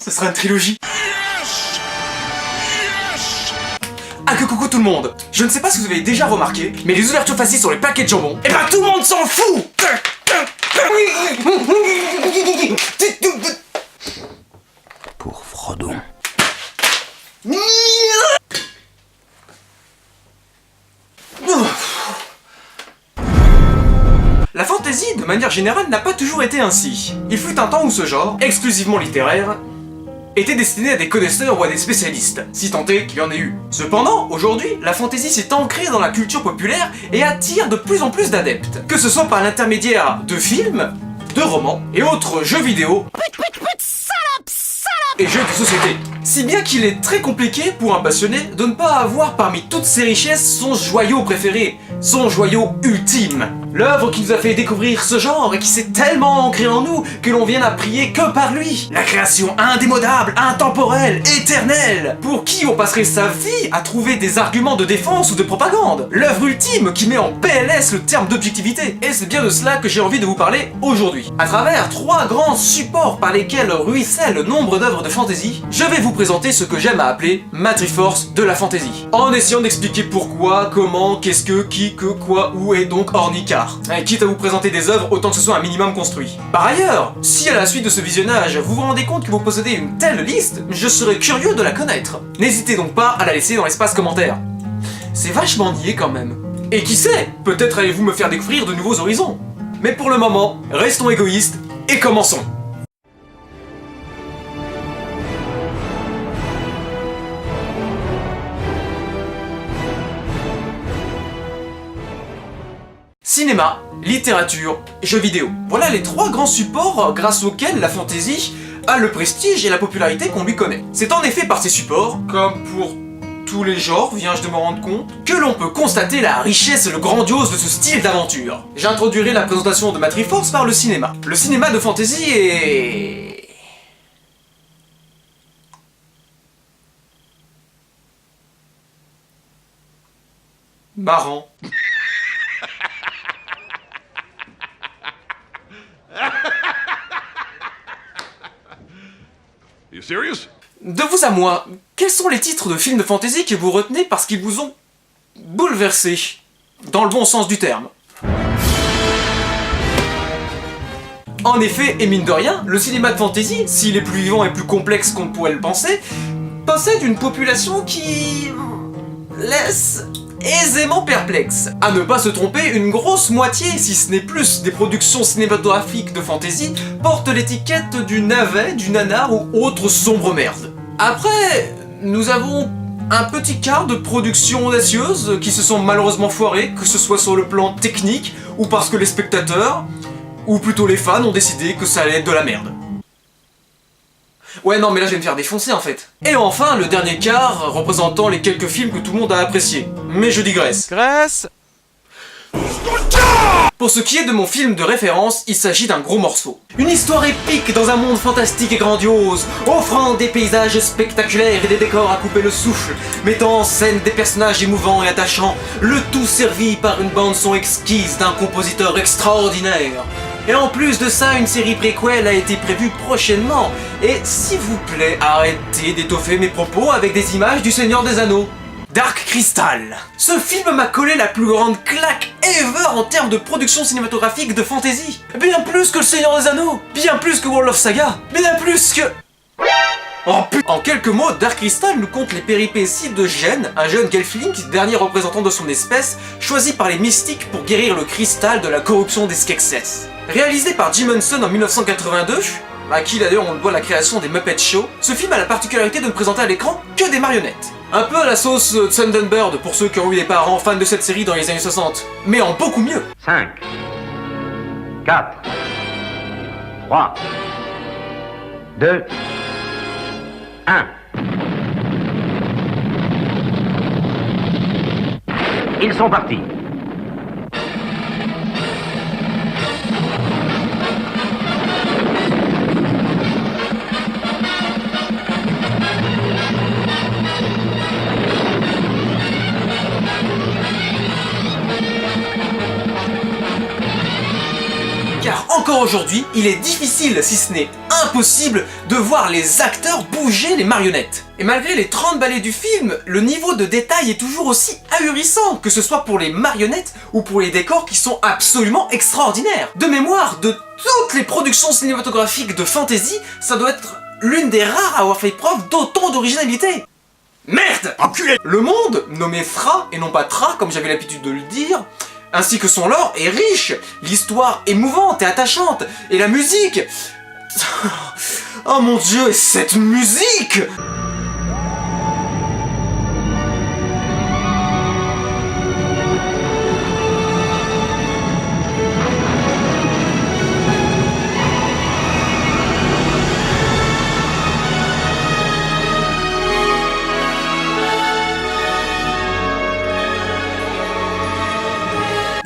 Ce sera une trilogie. Ah que coucou tout le monde. Je ne sais pas si vous avez déjà remarqué, mais les ouvertures faciles sur les paquets de jambon, eh ben tout le monde s'en fout. Pour Frodon. La fantasy, de manière générale, n'a pas toujours été ainsi. Il fut un temps où ce genre, exclusivement littéraire, était destiné à des connaisseurs ou à des spécialistes, si tant est qu'il y en ait eu. Cependant, aujourd'hui, la fantasy s'est ancrée dans la culture populaire et attire de plus en plus d'adeptes, que ce soit par l'intermédiaire de films, de romans et autres jeux vidéo et jeux de société. Si bien qu'il est très compliqué pour un passionné de ne pas avoir parmi toutes ses richesses son joyau préféré, son joyau ultime. L'œuvre qui nous a fait découvrir ce genre et qui s'est tellement ancrée en nous que l'on vient à prier que par lui. La création indémodable, intemporelle, éternelle, pour qui on passerait sa vie à trouver des arguments de défense ou de propagande. L'œuvre ultime qui met en PLS le terme d'objectivité. Et c'est bien de cela que j'ai envie de vous parler aujourd'hui. À travers 3 grands supports par lesquels ruisselle nombre d'œuvres de fantasy, je vais vous présenter ce que j'aime à appeler ma Triforce de la fantasy. En essayant d'expliquer pourquoi, comment, qu'est-ce que, qui, que, quoi, où et donc Ornicar. Quitte à vous présenter des œuvres, autant que ce soit un minimum construit. Par ailleurs, si à la suite de ce visionnage, vous vous rendez compte que vous possédez une telle liste, je serais curieux de la connaître. N'hésitez donc pas à la laisser dans l'espace commentaire. C'est vachement niais quand même. Et qui sait, peut-être allez-vous me faire découvrir de nouveaux horizons. Mais pour le moment, restons égoïstes et commençons. Cinéma, littérature, jeux vidéo. Voilà les 3 grands supports grâce auxquels la fantasy a le prestige et la popularité qu'on lui connaît. C'est en effet par ces supports, comme pour tous les genres, viens-je de me rendre compte, que l'on peut constater la richesse et le grandiose de ce style d'aventure. J'introduirai la présentation de ma Triforce par le cinéma. Le cinéma de fantasy est... marrant. You serious? De vous à moi, quels sont les titres de films de fantasy que vous retenez parce qu'ils vous ont bouleversé, dans le bon sens du terme? En effet, et mine de rien, le cinéma de fantasy, s'il est plus vivant et plus complexe qu'on pourrait le penser, possède une population qui... laisse aisément perplexe. À ne pas se tromper, une grosse moitié, si ce n'est plus, des productions cinématographiques de fantasy portent l'étiquette du navet, du nanar ou autre sombre merde. Après, nous avons un petit quart de productions audacieuses qui se sont malheureusement foirées, que ce soit sur le plan technique ou parce que les spectateurs, ou plutôt les fans, ont décidé que ça allait être de la merde. Ouais non mais là je vais me faire défoncer en fait. Et enfin le dernier quart représentant les quelques films que tout le monde a appréciés. Mais je digresse. Pour ce qui est de mon film de référence, il s'agit d'un gros morceau. Une histoire épique dans un monde fantastique et grandiose, offrant des paysages spectaculaires et des décors à couper le souffle, mettant en scène des personnages émouvants et attachants, le tout servi par une bande-son exquise d'un compositeur extraordinaire. Et en plus de ça, une série préquelle a été prévue prochainement. Et s'il vous plaît, arrêtez d'étoffer mes propos avec des images du Seigneur des Anneaux. Dark Crystal. Ce film m'a collé la plus grande claque ever en termes de production cinématographique de fantasy. Bien plus que le Seigneur des Anneaux, bien plus que World of Saga, bien plus que... En quelques mots, Dark Crystal nous conte les péripéties de Jen, un jeune Gelfling, dernier représentant de son espèce, choisi par les mystiques pour guérir le cristal de la corruption des Skeksis. Réalisé par Jim Henson en 1982, à qui d'ailleurs on doit la création des Muppet Show, ce film a la particularité de ne présenter à l'écran que des marionnettes. Un peu à la sauce Thunderbird pour ceux qui ont eu des parents fans de cette série dans les années 60, mais en beaucoup mieux. 5, 4, 3, 2, 1. Ils sont partis. Car encore aujourd'hui, il est difficile, si ce n'est impossible, de voir les acteurs bouger les marionnettes. Et malgré les 30 balais du film, le niveau de détail est toujours aussi ahurissant, que ce soit pour les marionnettes ou pour les décors qui sont absolument extraordinaires. De mémoire, de toutes les productions cinématographiques de fantasy, ça doit être l'une des rares à avoir fait preuve d'autant d'originalité. Merde! Enculé! Le monde, nommé Fra et non pas Tra comme j'avais l'habitude de le dire, ainsi que son lore est riche, l'histoire émouvante et attachante, et la musique... Oh mon dieu, et cette musique!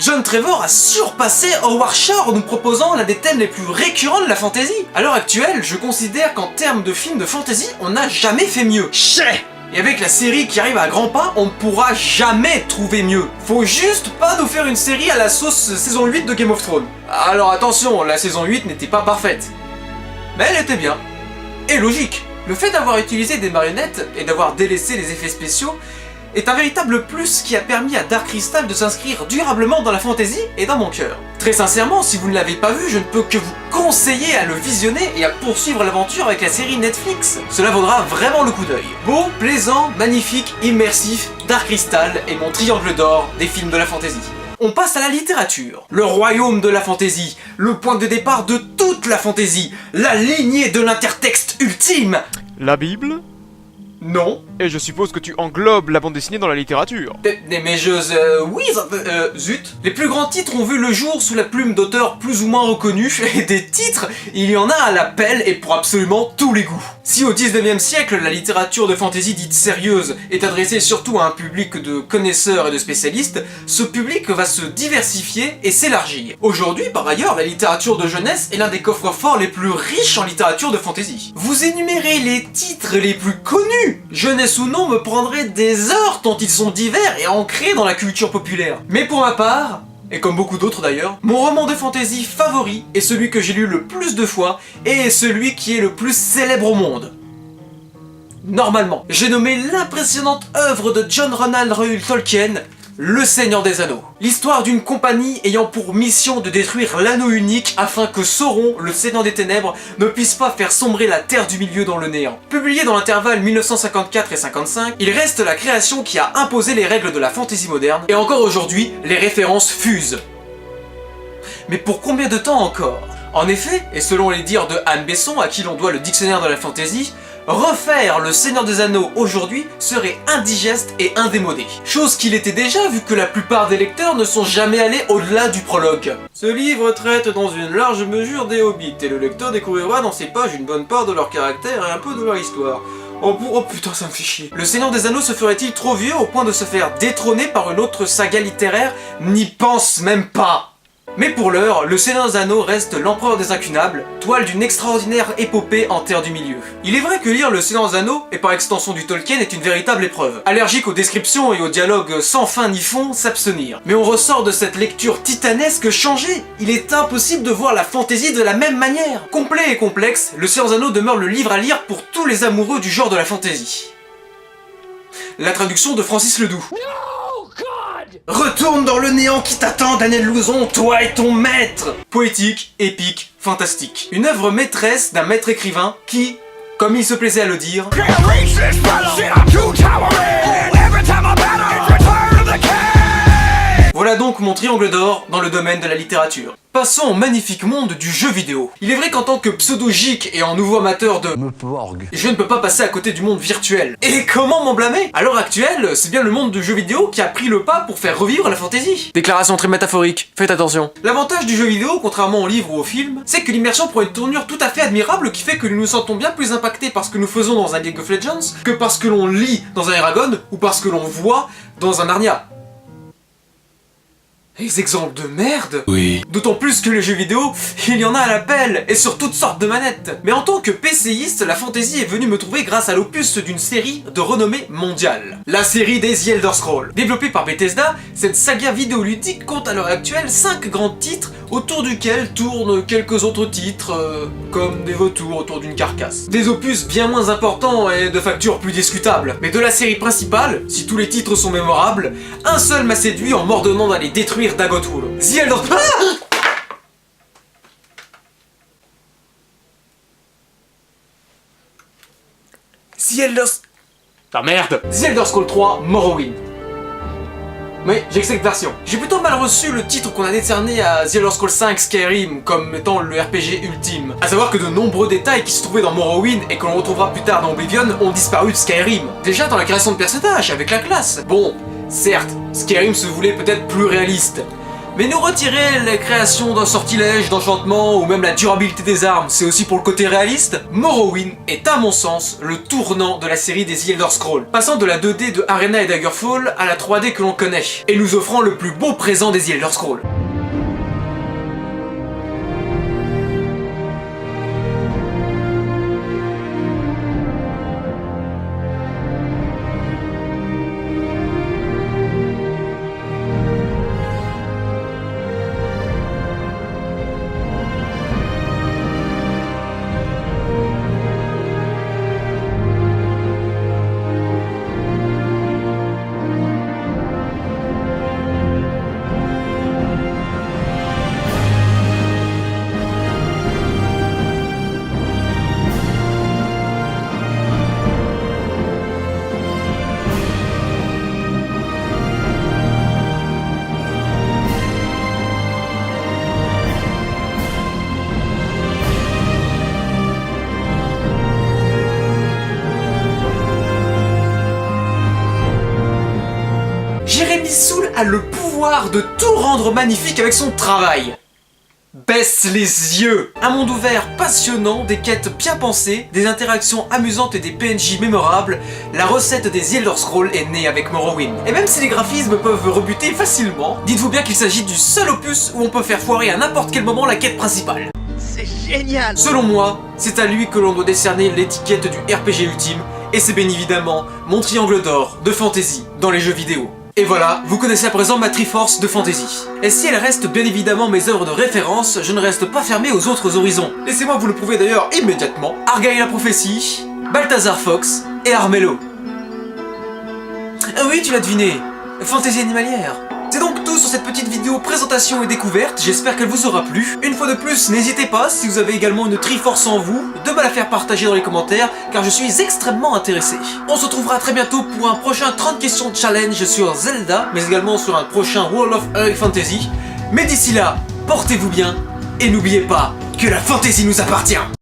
John Trevor a surpassé Howard Shore en nous proposant l'un des thèmes les plus récurrents de la fantasy. À l'heure actuelle, je considère qu'en termes de films de fantasy, on n'a jamais fait mieux. Chais! Et avec la série qui arrive à grands pas, on ne pourra jamais trouver mieux. Faut juste pas nous faire une série à la sauce saison 8 de Game of Thrones. Alors attention, la saison 8 n'était pas parfaite. Mais elle était bien. Et logique. Le fait d'avoir utilisé des marionnettes et d'avoir délaissé les effets spéciaux est un véritable plus qui a permis à Dark Crystal de s'inscrire durablement dans la fantasy et dans mon cœur. Très sincèrement, si vous ne l'avez pas vu, je ne peux que vous conseiller à le visionner et à poursuivre l'aventure avec la série Netflix. Cela vaudra vraiment le coup d'œil. Beau, plaisant, magnifique, immersif, Dark Crystal est mon triangle d'or des films de la fantasy. On passe à la littérature. Le royaume de la fantasy, le point de départ de toute la fantasy, la lignée de l'intertexte ultime. La Bible? Non. Et je suppose que tu englobes la bande dessinée dans la littérature. Mais oui, zut. Les plus grands titres ont vu le jour sous la plume d'auteurs plus ou moins reconnus, et des titres, il y en a à l'appel et pour absolument tous les goûts. Si au 19e siècle, la littérature de fantasy dite sérieuse est adressée surtout à un public de connaisseurs et de spécialistes, ce public va se diversifier et s'élargir. Aujourd'hui, par ailleurs, la littérature de jeunesse est l'un des coffres-forts les plus riches en littérature de fantasy. Vous énumérez les titres les plus connus, jeunesse ou non, me prendrait des heures tant ils sont divers et ancrés dans la culture populaire. Mais pour ma part, et comme beaucoup d'autres d'ailleurs, mon roman de fantasy favori est celui que j'ai lu le plus de fois et celui qui est le plus célèbre au monde. Normalement, j'ai nommé l'impressionnante œuvre de John Ronald Reuel Tolkien, Le Seigneur des Anneaux. L'histoire d'une compagnie ayant pour mission de détruire l'anneau unique afin que Sauron, le Seigneur des Ténèbres, ne puisse pas faire sombrer la Terre du Milieu dans le néant. Publié dans l'intervalle 1954 et 55, il reste la création qui a imposé les règles de la fantasy moderne, et encore aujourd'hui, les références fusent. Mais pour combien de temps encore? En effet, et selon les dires de Anne Besson, à qui l'on doit le dictionnaire de la fantasy, refaire le Seigneur des Anneaux aujourd'hui serait indigeste et indémodé. Chose qu'il était déjà vu que la plupart des lecteurs ne sont jamais allés au-delà du prologue. Ce livre traite dans une large mesure des hobbits et le lecteur découvrira dans ses pages une bonne part de leur caractère et un peu de leur histoire. Oh putain, ça me fait chier. Le Seigneur des Anneaux se ferait-il trop vieux au point de se faire détrôner par une autre saga littéraire? N'y pense même pas. Mais pour l'heure, le Seigneur des Anneaux reste l'empereur des incunables, toile d'une extraordinaire épopée en Terre du Milieu. Il est vrai que lire le Seigneur des Anneaux, et par extension du Tolkien, est une véritable épreuve. Allergique aux descriptions et aux dialogues sans fin ni fond, s'abstenir. Mais on ressort de cette lecture titanesque changé. Il est impossible de voir la fantaisie de la même manière. Complet et complexe, le Seigneur des Anneaux demeure le livre à lire pour tous les amoureux du genre de la fantaisie. La traduction de Francis Ledoux. Retourne dans le néant qui t'attend, Daniel Louzon, toi et ton maître! Poétique, épique, fantastique. Une œuvre maîtresse d'un maître écrivain qui, comme il se plaisait à le dire, voilà donc mon triangle d'or dans le domaine de la littérature. Passons au magnifique monde du jeu vidéo. Il est vrai qu'en tant que pseudo-geek et en nouveau amateur de je ne peux pas passer à côté du monde virtuel. Et comment m'en blâmer? À l'heure actuelle, c'est bien le monde du jeu vidéo qui a pris le pas pour faire revivre la fantasy. Déclaration très métaphorique, faites attention. L'avantage du jeu vidéo, contrairement au livre ou au film, c'est que l'immersion prend une tournure tout à fait admirable qui fait que nous nous sentons bien plus impactés par ce que nous faisons dans un League of Legends que par ce que l'on lit dans un Eragon ou par ce que l'on voit dans un Narnia. Les exemples de merde? Oui. D'autant plus que les jeux vidéo, il y en a à l'appel, et sur toutes sortes de manettes. Mais en tant que PCiste, la fantasy est venue me trouver grâce à l'opus d'une série de renommée mondiale. La série des The Elder Scrolls. Développée par Bethesda, cette saga vidéoludique compte à l'heure actuelle 5 grands titres autour duquel tournent quelques autres titres, comme des vautours autour d'une carcasse. Des opus bien moins importants et de facture plus discutable. Mais de la série principale, si tous les titres sont mémorables, un seul m'a séduit en m'ordonnant d'aller détruire Dagotwood. The Elder... The Elder... Ah merde! The Elder Scrolls 3 Morrowind. Oui, j'ai que cette version. J'ai plutôt mal reçu le titre qu'on a décerné à The Elder Scrolls 5 Skyrim comme étant le RPG ultime. A savoir que de nombreux détails qui se trouvaient dans Morrowind et que l'on retrouvera plus tard dans Oblivion ont disparu de Skyrim. Déjà dans la création de personnages, avec la classe. Bon, certes, Skyrim se voulait peut-être plus réaliste. Mais nous retirer la création d'un sortilège, d'enchantement ou même la durabilité des armes, c'est aussi pour le côté réaliste. Morrowind est à mon sens le tournant de la série des The Elder Scrolls, passant de la 2D de Arena et Daggerfall à la 3D que l'on connaît, et nous offrant le plus beau présent des The Elder Scrolls. Jeremy Soule a le pouvoir de tout rendre magnifique avec son travail. Baisse les yeux! Un monde ouvert passionnant, des quêtes bien pensées, des interactions amusantes et des PNJ mémorables, la recette des The Elder Scrolls est née avec Morrowind. Et même si les graphismes peuvent rebuter facilement, dites-vous bien qu'il s'agit du seul opus où on peut faire foirer à n'importe quel moment la quête principale. C'est génial! Selon moi, c'est à lui que l'on doit décerner l'étiquette du RPG ultime, et c'est bien évidemment mon triangle d'or de fantasy dans les jeux vidéo. Et voilà, vous connaissez à présent ma Triforce de fantasy. Et si elle reste bien évidemment mes œuvres de référence, je ne reste pas fermé aux autres horizons. Laissez-moi vous le prouver d'ailleurs immédiatement. Argyle la prophétie, Balthazar Fox et Armello. Ah oui, tu l'as deviné, fantaisie animalière. C'est donc tout sur cette petite vidéo présentation et découverte, j'espère qu'elle vous aura plu. Une fois de plus, n'hésitez pas, si vous avez également une Triforce en vous, de me la faire partager dans les commentaires, car je suis extrêmement intéressé. On se retrouvera très bientôt pour un prochain 30 questions challenge sur Zelda, mais également sur un prochain World of Earth Fantasy. Mais d'ici là, portez-vous bien, et n'oubliez pas que la fantaisie nous appartient.